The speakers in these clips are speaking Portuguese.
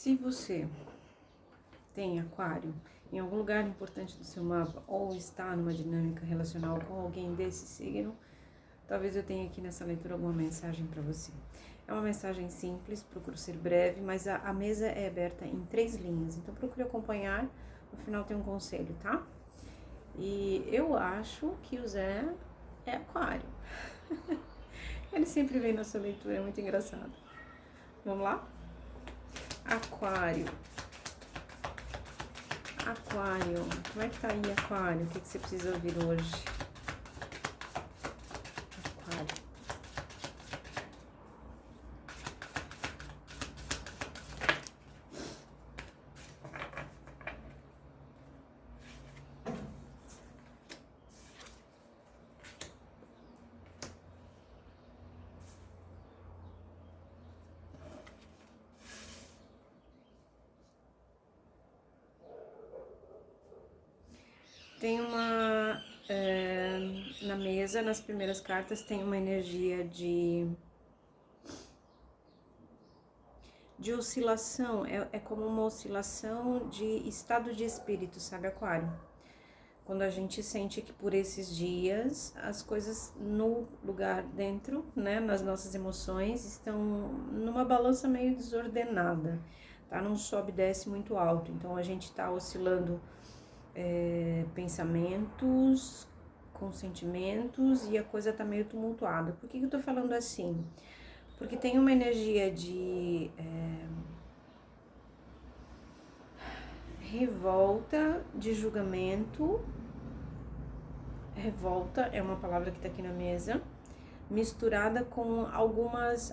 Se você tem aquário em algum lugar importante do seu mapa ou está numa dinâmica relacional com alguém desse signo, talvez eu tenha aqui nessa leitura alguma mensagem para você. É uma mensagem simples, procuro ser breve, mas a mesa é aberta em 3 linhas, então procure acompanhar, no final tem um conselho, tá? E eu acho que o Zé é aquário. Ele sempre vem na sua leitura, é muito engraçado. Vamos lá? Aquário. Aquário. Como é que tá aí, Aquário? O que você precisa ouvir hoje? Aquário. Tem uma... na mesa, nas primeiras cartas, tem uma energia de oscilação. É como uma oscilação de estado de espírito, sabe, Aquário? Quando a gente sente que por esses dias as coisas no lugar dentro, né, nas nossas emoções, estão numa balança meio desordenada, tá? Não sobe e desce muito alto. Então a gente tá oscilando pensamentos com sentimentos e a coisa tá meio tumultuada. Por que eu tô falando assim? Porque tem uma energia de revolta, de julgamento. Revolta é uma palavra que tá aqui na mesa, misturada com alguns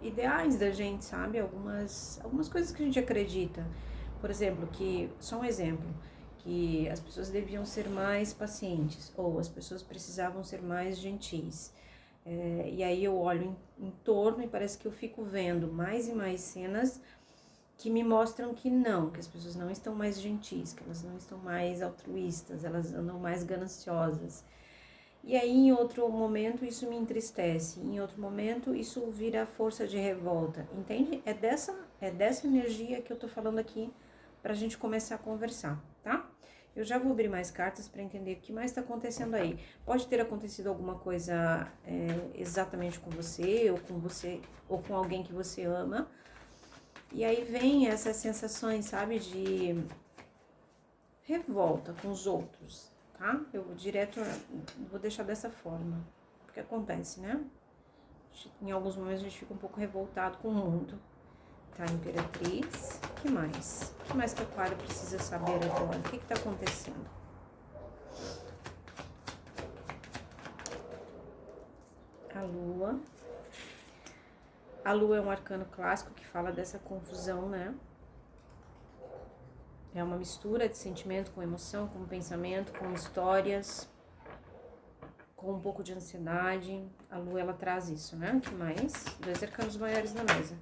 ideais da gente, sabe? Algumas coisas que a gente acredita. Por exemplo, só um exemplo, que as pessoas deviam ser mais pacientes, ou as pessoas precisavam ser mais gentis. E aí eu olho em torno e parece que eu fico vendo mais e mais cenas que me mostram que as pessoas não estão mais gentis, que elas não estão mais altruístas, elas andam mais gananciosas. E aí, em outro momento, isso me entristece, em outro momento, isso vira força de revolta, entende? É dessa energia que eu tô falando aqui pra gente começar a conversar, tá? Eu já vou abrir mais cartas para entender o que mais tá acontecendo aí. Pode ter acontecido alguma coisa exatamente com você, ou com alguém que você ama. E aí vem essas sensações, sabe, de revolta com os outros, tá? Eu vou deixar dessa forma, porque acontece, né? Em alguns momentos a gente fica um pouco revoltado com o mundo. Tá, Imperatriz, o que mais? O que mais que o Aquário precisa saber agora? O que tá acontecendo? A Lua. A Lua é um arcano clássico que fala dessa confusão, né? É uma mistura de sentimento com emoção, com pensamento, com histórias, com um pouco de ansiedade. A Lua, ela traz isso, né? O que mais? 2 arcanos maiores na mesa.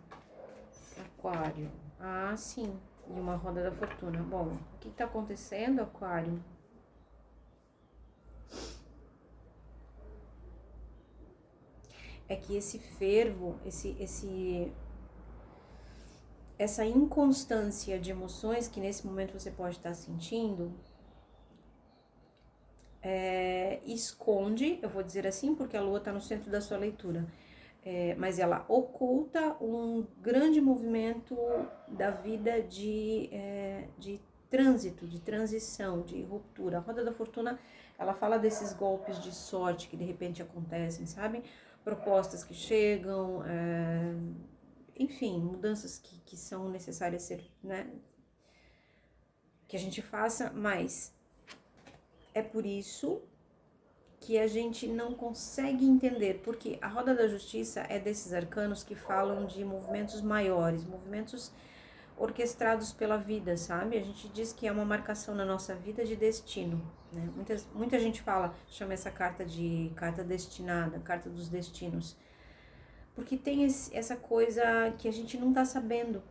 Aquário. Ah, sim. E uma roda da fortuna. Bom, o que tá acontecendo, Aquário? É que esse fervo, essa inconstância de emoções que nesse momento você pode estar sentindo, esconde, eu vou dizer assim, porque a Lua está no centro da sua leitura, mas ela oculta um grande movimento da vida de trânsito, de transição, de ruptura. A Roda da Fortuna, ela fala desses golpes de sorte que de repente acontecem, sabe? Propostas que chegam, enfim, mudanças que são necessárias ser, né? Que a gente faça, mas é por isso que a gente não consegue entender, porque a Roda da Justiça é desses arcanos que falam de movimentos maiores, movimentos orquestrados pela vida, sabe? A gente diz que é uma marcação na nossa vida de destino, né? Muita gente chama essa carta de carta destinada, carta dos destinos, porque tem essa coisa que a gente não tá sabendo.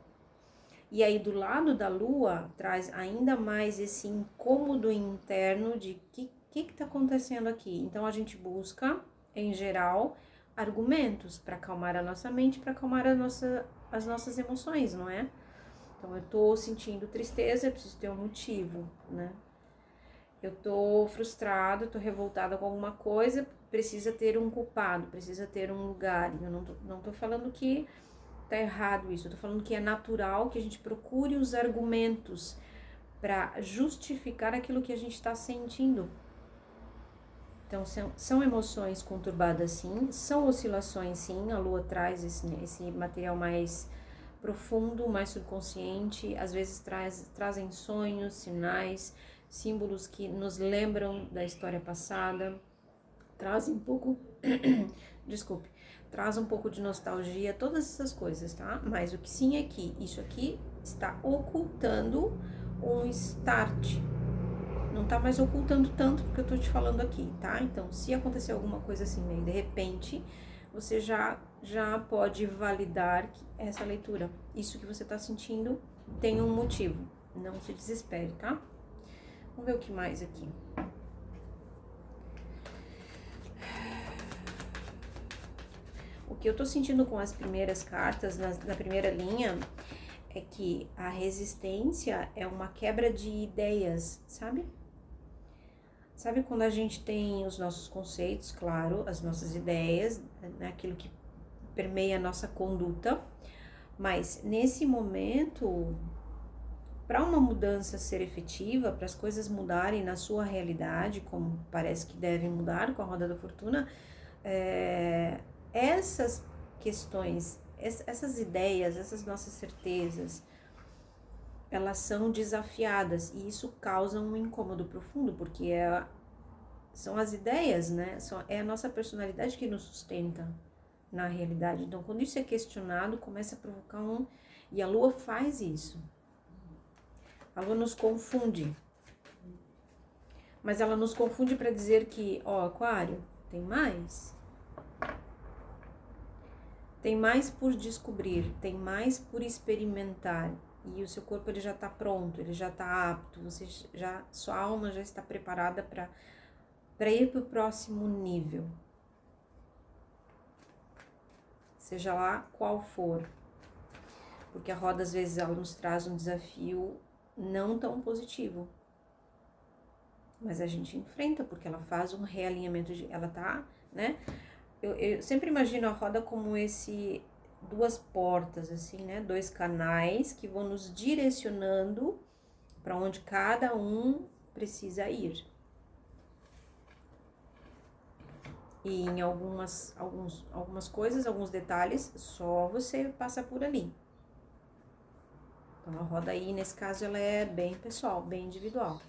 E aí do lado da Lua traz ainda mais esse incômodo interno de que tá acontecendo aqui. Então a gente busca, em geral, argumentos para acalmar a nossa mente, para acalmar as nossas emoções, não é? Então, eu tô sentindo tristeza, eu preciso ter um motivo, né? Eu tô frustrado, tô revoltada com alguma coisa, precisa ter um culpado, precisa ter um lugar. Eu não tô falando que tá errado isso, eu tô falando que é natural que a gente procure os argumentos para justificar aquilo que a gente está sentindo. Então, são emoções conturbadas, sim, são oscilações, sim. A lua traz esse material mais profundo, mais subconsciente, às vezes trazem sonhos, sinais, símbolos que nos lembram da história passada, trazem um pouco, desculpe, traz um pouco de nostalgia, todas essas coisas, tá? Mas o que sim é que isso aqui está ocultando um start. Não tá mais ocultando tanto porque eu tô te falando aqui, tá? Então, se acontecer alguma coisa assim meio de repente, você já pode validar essa leitura. Isso que você tá sentindo tem um motivo. Não se desespere, tá? Vamos ver o que mais aqui. O que eu tô sentindo com as primeiras cartas, na primeira linha, é que a resistência é uma quebra de ideias, sabe? Sabe quando a gente tem os nossos conceitos, claro, as nossas ideias, né, aquilo que permeia a nossa conduta, mas nesse momento, para uma mudança ser efetiva, para as coisas mudarem na sua realidade, como parece que devem mudar com a roda da fortuna, essas questões, essas ideias, essas nossas certezas, elas são desafiadas e isso causa um incômodo profundo, porque são as ideias, né? É a nossa personalidade que nos sustenta na realidade. Então, quando isso é questionado, começa a provocar E a lua faz isso. A lua nos confunde. Mas ela nos confunde para dizer que, ó, Aquário, tem mais. Tem mais por descobrir, tem mais por experimentar. E o seu corpo ele já está pronto, ele já está apto, sua alma já está preparada para ir para o próximo nível. Seja lá qual for. Porque a roda, às vezes, ela nos traz um desafio não tão positivo. Mas a gente enfrenta, porque ela faz um realinhamento, ela tá, né? Eu sempre imagino a roda como duas portas, assim, né? Dois canais que vão nos direcionando para onde cada um precisa ir. E em algumas coisas, alguns detalhes, só você passa por ali. Então a roda aí, nesse caso, ela é bem pessoal, bem individual.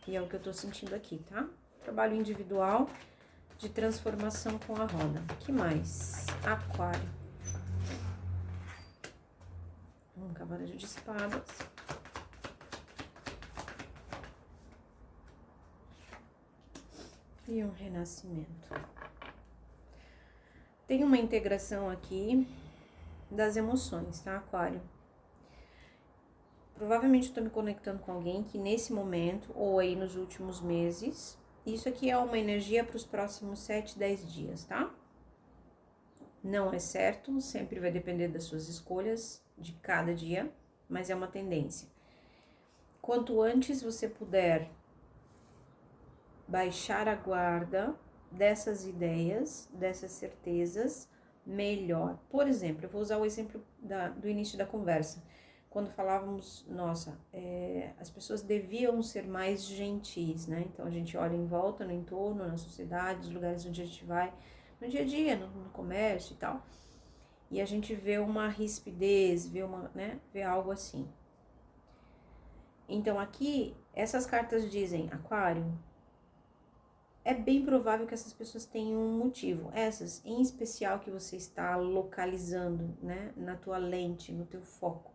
E é o que eu tô sentindo aqui, tá? Trabalho individual de transformação com a roda. Que mais? Aquário. Um cavaleiro de espadas. E um renascimento. Tem uma integração aqui das emoções, tá, Aquário? Provavelmente eu tô me conectando com alguém que nesse momento, ou aí nos últimos meses, isso aqui é uma energia para os próximos 7, 10 dias, tá? Não é certo, sempre vai depender das suas escolhas de cada dia, mas é uma tendência. Quanto antes você puder baixar a guarda dessas ideias, dessas certezas, melhor. Por exemplo, eu vou usar o exemplo do início da conversa, quando falávamos, nossa, as pessoas deviam ser mais gentis, né? Então a gente olha em volta, no entorno, na sociedade, nos lugares onde a gente vai, no dia a dia, no comércio e tal, e a gente vê uma rispidez, vê algo assim. Então aqui, essas cartas dizem, Aquário, é bem provável que essas pessoas tenham um motivo. Essas, em especial, que você está localizando, né, na tua lente, no teu foco.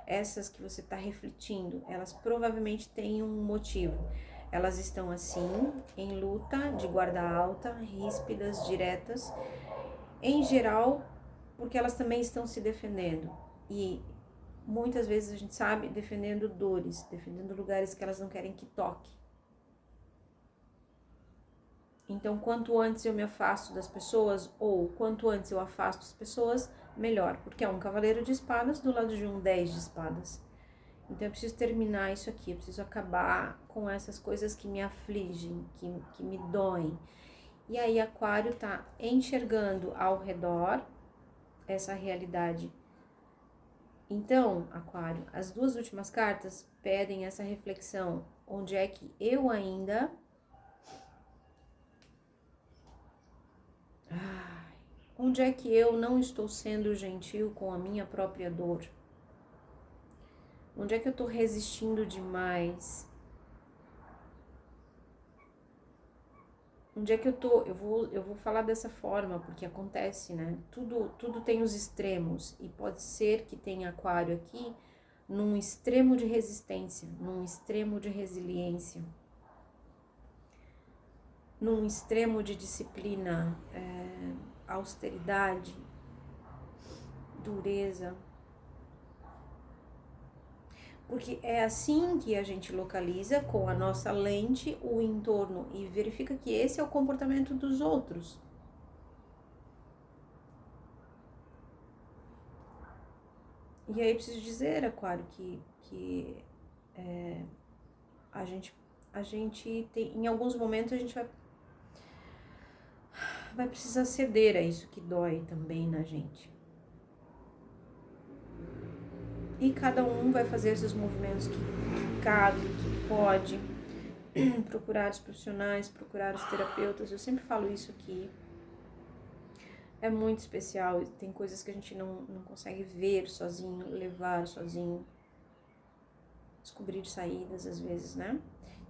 Essas que você está refletindo, elas provavelmente têm um motivo. Elas estão assim, em luta, de guarda alta, ríspidas, diretas. Em geral, porque elas também estão se defendendo. E muitas vezes a gente sabe, defendendo dores, defendendo lugares que elas não querem que toque. Então, quanto antes eu me afasto das pessoas, ou quanto antes eu afasto as pessoas, melhor, porque é um cavaleiro de espadas do lado de um 10 de espadas. Então eu preciso terminar isso aqui, eu preciso acabar com essas coisas que me afligem, que me doem. E aí Aquário tá enxergando ao redor essa realidade. Então, Aquário, as duas últimas cartas pedem essa reflexão. Onde é que eu ainda... onde é que eu não estou sendo gentil com a minha própria dor? Onde é que eu estou resistindo demais? Onde é que eu tô? Eu vou falar dessa forma, porque acontece, né? Tudo tem os extremos, e pode ser que tenha Aquário aqui num extremo de resistência, num extremo de resiliência, num extremo de disciplina, austeridade, dureza. Porque é assim que a gente localiza com a nossa lente o entorno e verifica que esse é o comportamento dos outros. E aí preciso dizer, Aquário, que a gente tem, em alguns momentos a gente vai precisar ceder a isso que dói também na gente. E cada um vai fazer esses movimentos que cabe, que pode, procurar os profissionais, procurar os terapeutas. Eu sempre falo isso aqui. É muito especial, tem coisas que a gente não consegue ver sozinho, levar sozinho, descobrir saídas às vezes, né?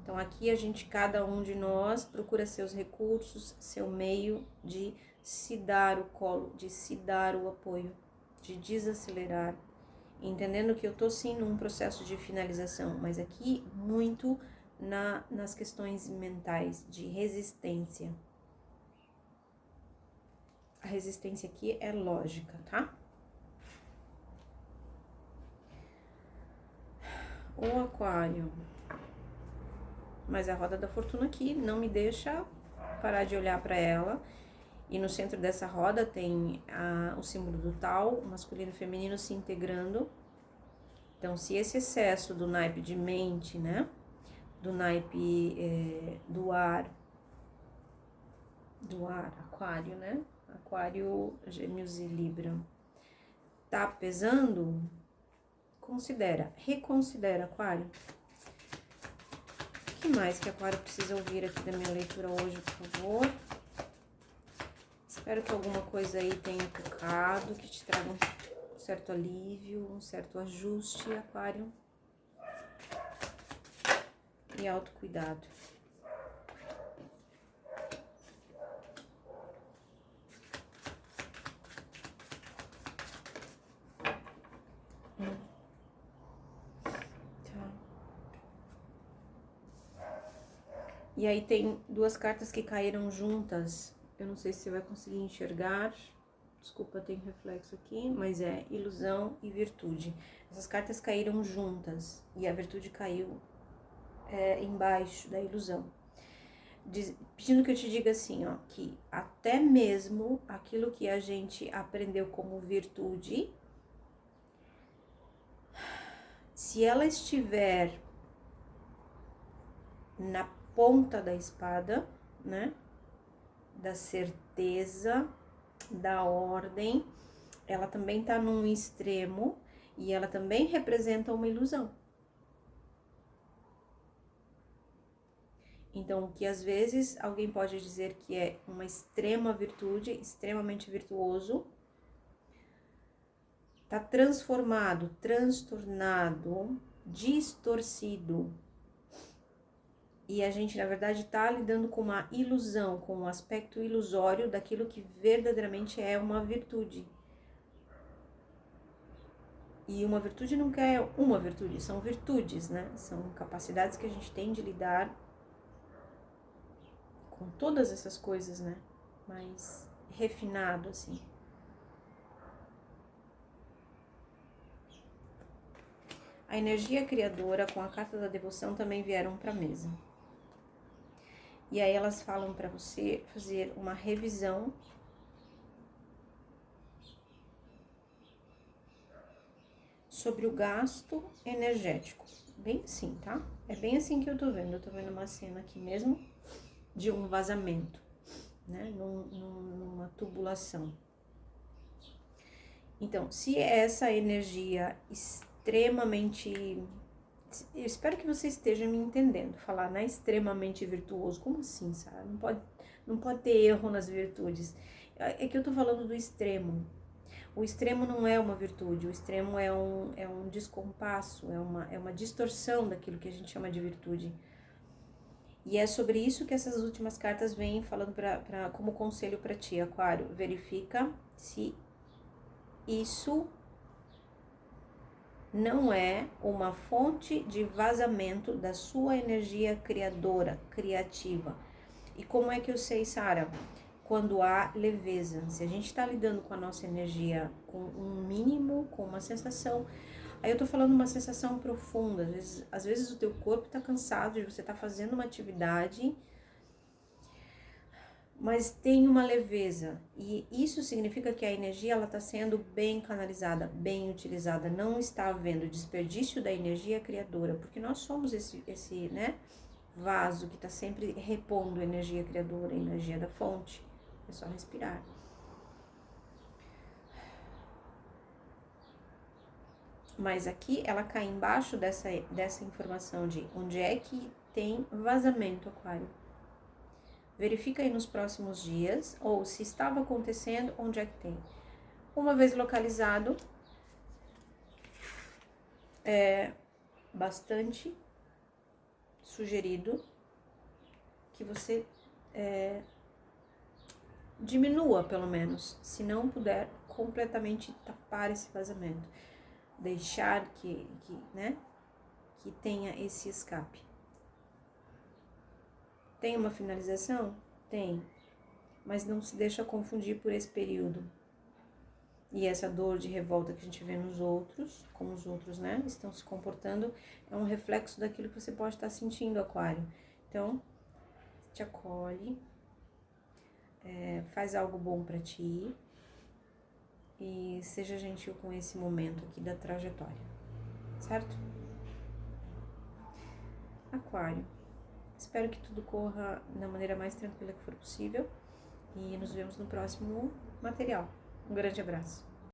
Então aqui cada um de nós procura seus recursos, seu meio de se dar o colo, de se dar o apoio, de desacelerar, entendendo que eu tô sim num processo de finalização, mas aqui muito nas questões mentais, de resistência. A resistência aqui é lógica, tá? O Aquário. Mas a roda da fortuna aqui não me deixa parar de olhar para ela. E no centro dessa roda tem o símbolo do tal, masculino e feminino se integrando. Então, se esse excesso do naipe de mente, né? Do naipe do ar, Aquário, né? Aquário, Gêmeos e Libra, tá pesando, reconsidera, Aquário. O que mais que Aquário precisa ouvir aqui da minha leitura hoje, por favor? Espero que alguma coisa aí tenha tocado, que te traga um certo alívio, um certo ajuste, Aquário. E autocuidado. E aí tem duas cartas que caíram juntas. Eu não sei se você vai conseguir enxergar. Desculpa, tem reflexo aqui, mas é ilusão e virtude. Essas cartas caíram juntas e a virtude caiu embaixo da ilusão. Pedindo que eu te diga assim, ó, que até mesmo aquilo que a gente aprendeu como virtude, se ela estiver na ponta da espada, né, da certeza, da ordem, ela também tá num extremo e ela também representa uma ilusão. Então, o que às vezes alguém pode dizer que é uma extrema virtude, extremamente virtuoso, tá transformado, transtornado, distorcido. E a gente, na verdade, tá lidando com uma ilusão, com um aspecto ilusório daquilo que verdadeiramente é uma virtude. E uma virtude nunca é uma virtude, são virtudes, né? São capacidades que a gente tem de lidar com todas essas coisas, né? Mais refinado, assim. A energia criadora com a carta da devoção também vieram para a mesa. E aí elas falam para você fazer uma revisão sobre o gasto energético. Bem assim, tá? É bem assim que eu tô vendo. Eu tô vendo uma cena aqui mesmo de um vazamento, né? Numa tubulação. Então, se essa energia extremamente... Eu espero que você esteja me entendendo. Falar, né? Extremamente virtuoso. Como assim, sabe? Não pode ter erro nas virtudes. É que eu tô falando do extremo. O extremo não é uma virtude, o extremo é um descompasso, é uma distorção daquilo que a gente chama de virtude. E é sobre isso que essas últimas cartas vêm falando como conselho para ti, Aquário. Verifica se isso não é uma fonte de vazamento da sua energia criadora, criativa. E como é que eu sei, Sara? Quando há leveza. Se a gente está lidando com a nossa energia com um mínimo, com uma sensação... Aí eu tô falando uma sensação profunda. Às vezes o teu corpo tá cansado de você estar fazendo uma atividade, mas tem uma leveza. E isso significa que a energia ela tá sendo bem canalizada, bem utilizada. Não está havendo desperdício da energia criadora, porque nós somos esse né, vaso que tá sempre repondo energia criadora, energia da fonte. É só respirar. Mas aqui ela cai embaixo dessa informação de onde é que tem vazamento, Aquário. Verifica aí nos próximos dias, ou se estava acontecendo, onde é que tem. Uma vez localizado, é bastante sugerido que você diminua, pelo menos, se não puder completamente tapar esse vazamento. Deixar que tenha esse escape. Tem uma finalização? Tem. Mas não se deixa confundir por esse período. E essa dor de revolta que a gente vê nos outros, como os outros, né, estão se comportando, é um reflexo daquilo que você pode estar sentindo, Aquário. Então, te acolhe, faz algo bom pra ti e seja gentil com esse momento aqui da trajetória, certo? Aquário, espero que tudo corra da maneira mais tranquila que for possível e nos vemos no próximo material. Um grande abraço.